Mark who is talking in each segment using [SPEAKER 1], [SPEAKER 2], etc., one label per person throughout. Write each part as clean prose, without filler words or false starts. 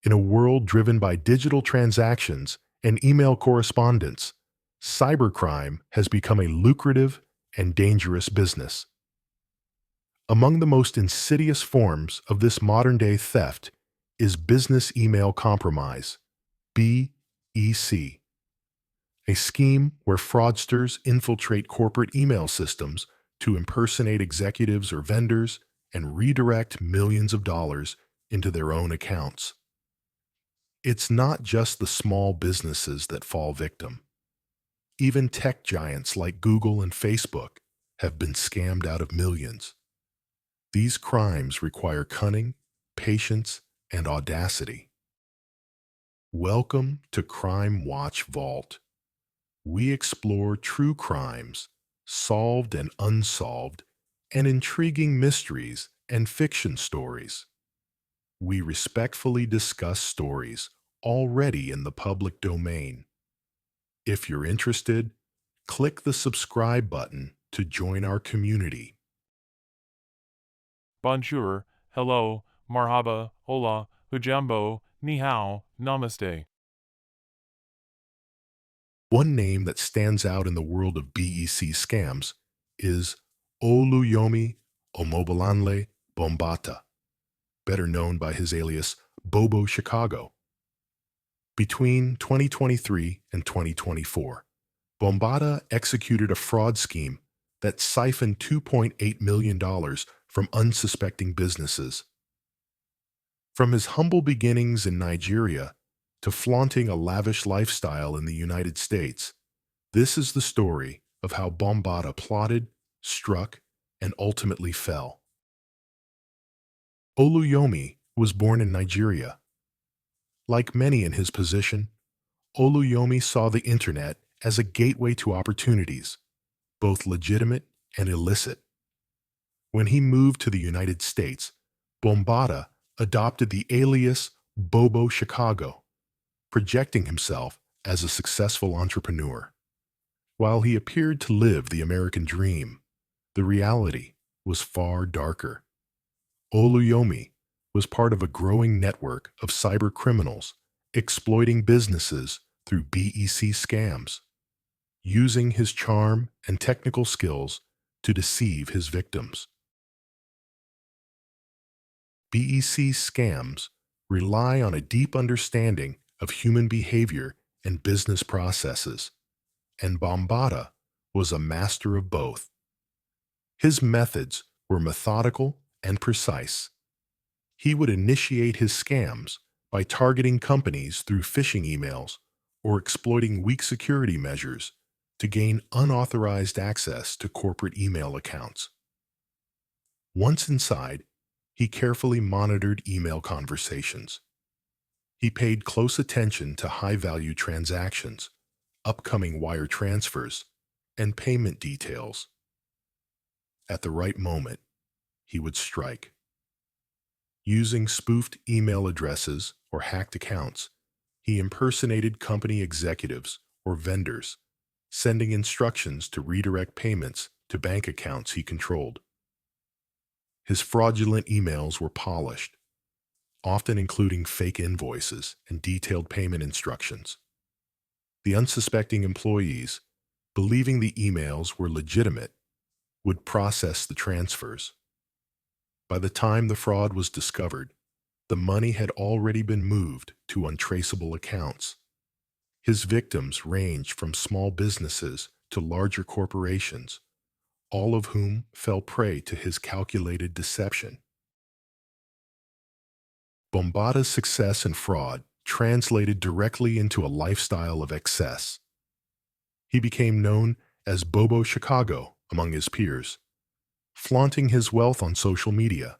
[SPEAKER 1] In a world driven by digital transactions and email correspondence, cybercrime has become a lucrative and dangerous business. Among the most insidious forms of this modern-day theft is business email compromise, BEC, a scheme where fraudsters infiltrate corporate email systems to impersonate executives or vendors and redirect millions of dollars into their own accounts. It's not just the small businesses that fall victim. Even tech giants like Google and Facebook have been scammed out of millions. These crimes require cunning, patience, and audacity. Welcome to Crime Watch Vault. We explore true crimes, solved and unsolved, and intriguing mysteries and fiction stories. We respectfully discuss stories already in the public domain. If you're interested, click the subscribe button to join our community.
[SPEAKER 2] Bonjour, hello, marhaba, hola, hujambo, ni hao, namaste.
[SPEAKER 1] One name that stands out in the world of BEC scams is Oluyomi Omobolanle Bombata, better known by his alias Bobo Chicago. Between 2023 and 2024, Bombata executed a fraud scheme that siphoned $2.8 million from unsuspecting businesses. From his humble beginnings in Nigeria to flaunting a lavish lifestyle in the United States, this is the story of how Bombata plotted, struck, and ultimately fell. Oluyomi was born in Nigeria. Like many in his position, Oluyomi saw the internet as a gateway to opportunities, both legitimate and illicit. When he moved to the United States, Bombata adopted the alias Bobo Chicago, projecting himself as a successful entrepreneur. While he appeared to live the American dream, the reality was far darker. Oluyomi was part of a growing network of cyber criminals exploiting businesses through BEC scams, using his charm and technical skills to deceive his victims. BEC scams rely on a deep understanding of human behavior and business processes, and Bombata was a master of both. His methods were methodical and precise. He would initiate his scams by targeting companies through phishing emails or exploiting weak security measures to gain unauthorized access to corporate email accounts. Once inside, he carefully monitored email conversations. He paid close attention to high-value transactions, upcoming wire transfers, and payment details. At the right moment, he would strike. Using spoofed email addresses or hacked accounts, he impersonated company executives or vendors, sending instructions to redirect payments to bank accounts he controlled. His fraudulent emails were polished, often including fake invoices and detailed payment instructions. The unsuspecting employees, believing the emails were legitimate, would process the transfers. By the time the fraud was discovered, the money had already been moved to untraceable accounts. His victims ranged from small businesses to larger corporations, all of whom fell prey to his calculated deception. Bombata's success in fraud translated directly into a lifestyle of excess. He became known as Bobo Chicago among his peers, flaunting his wealth on social media.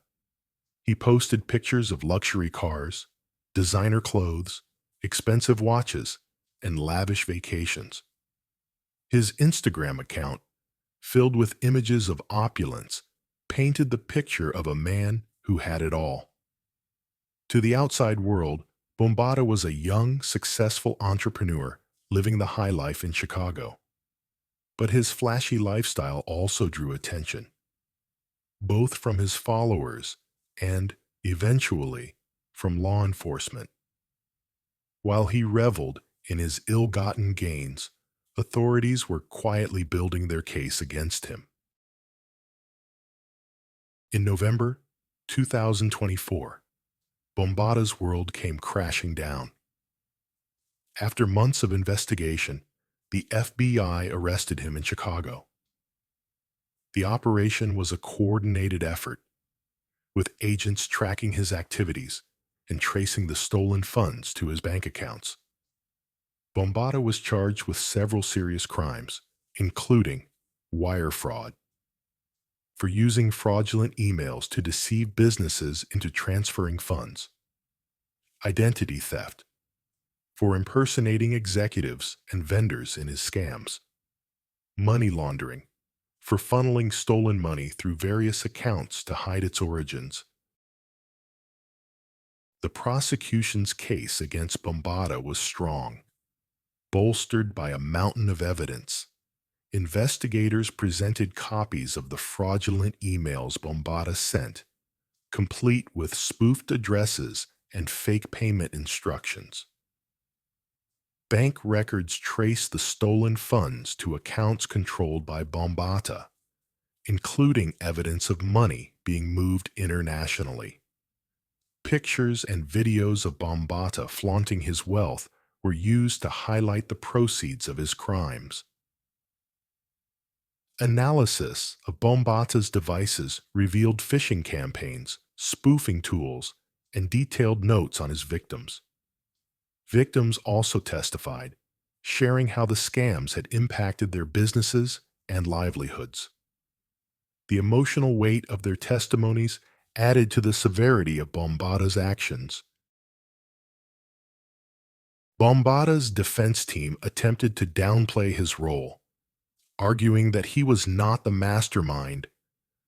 [SPEAKER 1] He posted pictures of luxury cars, designer clothes, expensive watches, and lavish vacations. His Instagram account, filled with images of opulence, painted the picture of a man who had it all. To the outside world, Bombata was a young, successful entrepreneur living the high life in Chicago. But his flashy lifestyle also drew attention, both from his followers and, eventually, from law enforcement. While he reveled in his ill-gotten gains, authorities were quietly building their case against him. In November 2024, Bombada's world came crashing down. After months of investigation, the FBI arrested him in Chicago. The operation was a coordinated effort, with agents tracking his activities and tracing the stolen funds to his bank accounts. Bombada was charged with several serious crimes, including wire fraud, for using fraudulent emails to deceive businesses into transferring funds, identity theft, for impersonating executives and vendors in his scams, money laundering, for funneling stolen money through various accounts to hide its origins. The prosecution's case against Bombada was strong, bolstered by a mountain of evidence. Investigators presented copies of the fraudulent emails Bombada sent, complete with spoofed addresses and fake payment instructions. Bank records traced the stolen funds to accounts controlled by Bombada, including evidence of money being moved internationally. Pictures and videos of Bombada flaunting his wealth were used to highlight the proceeds of his crimes. Analysis of Bombada's devices revealed phishing campaigns, spoofing tools, and detailed notes on his victims. Victims also testified, sharing how the scams had impacted their businesses and livelihoods. The emotional weight of their testimonies added to the severity of Bombada's actions. Bombada's defense team attempted to downplay his role, arguing that he was not the mastermind,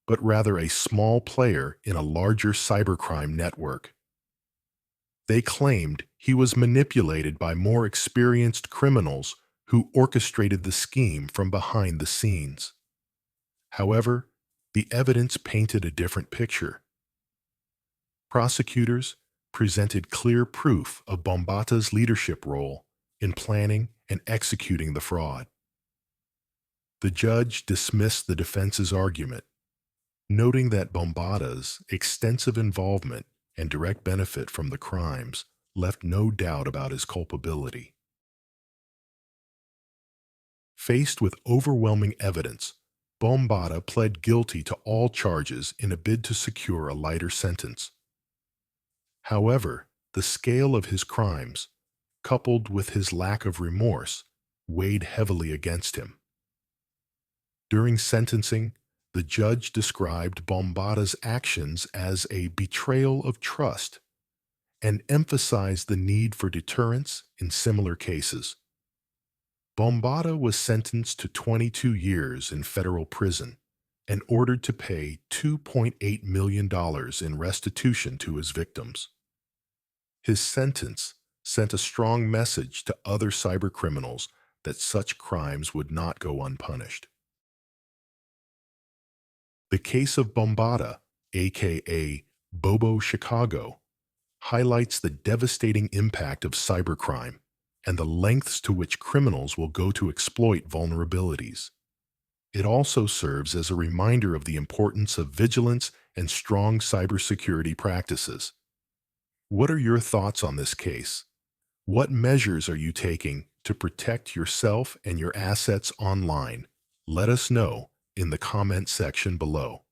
[SPEAKER 1] but rather a small player in a larger cybercrime network. They claimed he was manipulated by more experienced criminals who orchestrated the scheme from behind the scenes. However, the evidence painted a different picture. Prosecutors presented clear proof of Bombada's leadership role in planning and executing the fraud. The judge dismissed the defense's argument, noting that Bombada's extensive involvement and direct benefit from the crimes left no doubt about his culpability. Faced with overwhelming evidence, Bombada pled guilty to all charges in a bid to secure a lighter sentence. However, the scale of his crimes, coupled with his lack of remorse, weighed heavily against him. During sentencing, the judge described Bombada's actions as a betrayal of trust and emphasized the need for deterrence in similar cases. Bombada was sentenced to 22 years in federal prison and ordered to pay $2.8 million in restitution to his victims. His sentence sent a strong message to other cybercriminals that such crimes would not go unpunished. The case of Bombada, aka Bobo Chicago, highlights the devastating impact of cybercrime and the lengths to which criminals will go to exploit vulnerabilities. It also serves as a reminder of the importance of vigilance and strong cybersecurity practices. What are your thoughts on this case? What measures are you taking to protect yourself and your assets online? Let us know in the comment section below.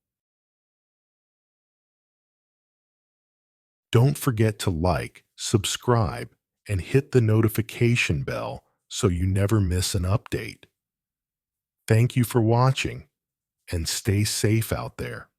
[SPEAKER 1] Don't forget to like, subscribe, and hit the notification bell so you never miss an update. Thank you for watching, and stay safe out there.